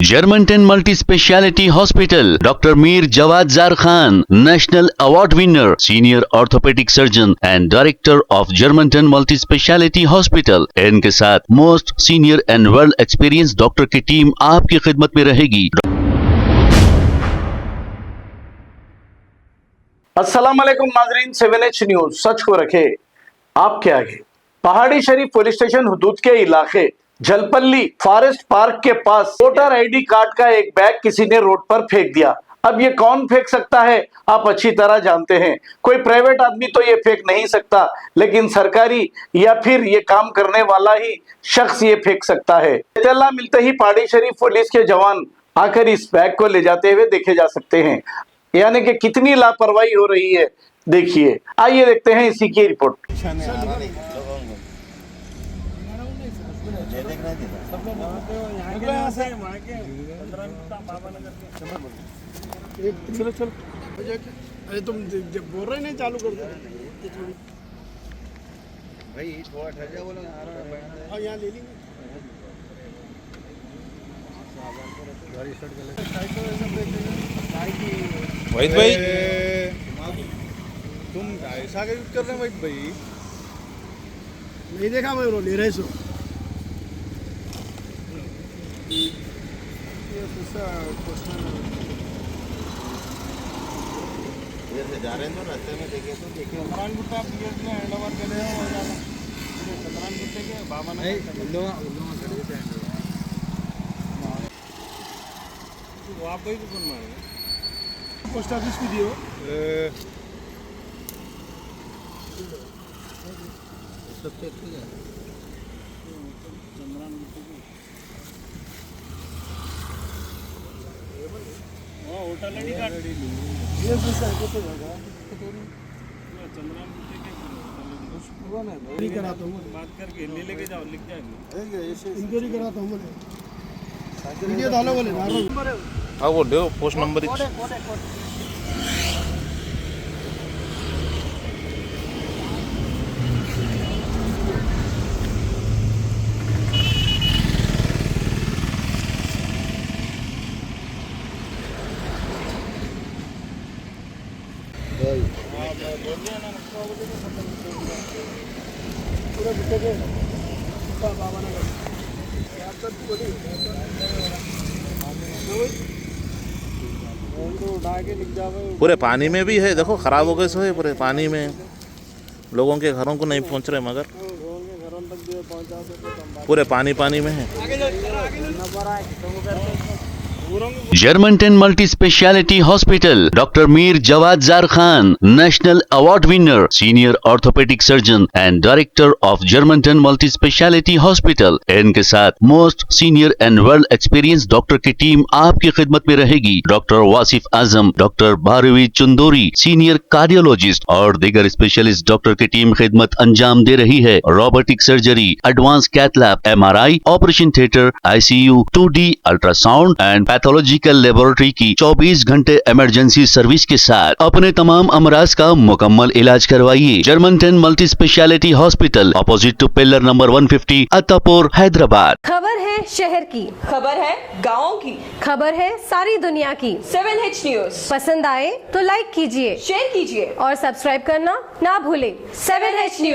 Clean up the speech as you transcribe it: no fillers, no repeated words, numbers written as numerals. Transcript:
Germanton multi speciality hospital, doctor Mir Jawad jar Khan, national award winner, senior orthopaedic surgeon and director of Germanton multi speciality hospital. इनके साथ most senior and world experience doctor की team आपकी खिदमत में रहेगी। अस्सलाम वालेकुम नाजरीन, 7H न्यूज सच को रखे आपके आगे। पहाड़ी शरीफ पुलिस स्टेशन हुदूद के इलाके जलपल्ली फॉरेस्ट पार्क के पास वोटर आईडी कार्ड का एक बैग किसी ने रोड पर फेंक दिया। अब ये कौन फेंक सकता है आप अच्छी तरह जानते हैं। कोई प्राइवेट आदमी तो ये फेंक नहीं सकता, लेकिन सरकारी या फिर ये काम करने वाला ही शख्स ये फेंक सकता है। इत्तला मिलते ही पहाड़ी शरीफ पुलिस के जवान आकर इस बैग को ले जाते हुए देखे जा सकते हैं। यानी कि कितनी लापरवाही हो रही है देखिए। आइए देखते हैं इसी की रिपोर्ट। चलो चलो, अरे तुम जब बोल रहे नहीं चालू कर दो भाई, थोड़ा ठहर जाओ। बोलो हाँ, यहाँ ले लेंगे। वहीद भाई, तुम ऐसा क्या यूज कर रहे हैं वहीद भाई? नहीं देखा मैं, ले रहे सो जा रहे हैं तो रास्ते में देखे तो सतरान गुट्टा हैंड ओवर कर रहे हो सतरान गुट्टे के बाबा ने आपको ही कौन मारे पोस्ट ऑफिस को दियो सब चेक किया चंद्रान गुट्टे की होटल आईडी कार्ड ये सर को तो होगा चंद्रान गुट्टे के वो नहीं कराता हूं, बात करके ले लेके जाओ, लिख जाएंगे इंक्वायरी कराता हूं मैं। वीडियो डालो बोले ना हाँ वो दो पोस्ट नंबर पूरे पानी में भी है। देखो खराब हो गए सो है, पूरे पानी में लोगों के घरों को नहीं पहुंच रहे, मगर पूरे पानी में है। Germantown multi speciality hospital, doctor Mir Jawad jar Khan, national award winner, senior orthopaedic surgeon and director of Germanton multi speciality hospital. इनके साथ most senior and world experience doctor की टीम आपकी खिदमत में रहेगी। Doctor Wasif Azam, doctor Bharvi Chandori, senior cardiologist और दीगर स्पेशलिस्ट डॉक्टर की टीम खिदमत अंजाम दे रही है। Robotic surgery, advance cath lab, MRI, operation theatre, ICU, 2D ultrasound and pathological laboratory की 24 घंटे इमरजेंसी सर्विस के साथ अपने तमाम अमराज का मुकम्मल इलाज करवाइए। Germanten multi speciality hospital, opposite to pillar number 150, Attapur, Hyderabad. खबर है शहर की, खबर है गाँव की, खबर है सारी दुनिया की। 7H न्यूज पसंद आए तो लाइक कीजिए, शेयर कीजिए और सब्सक्राइब करना ना भूलें। 7H news.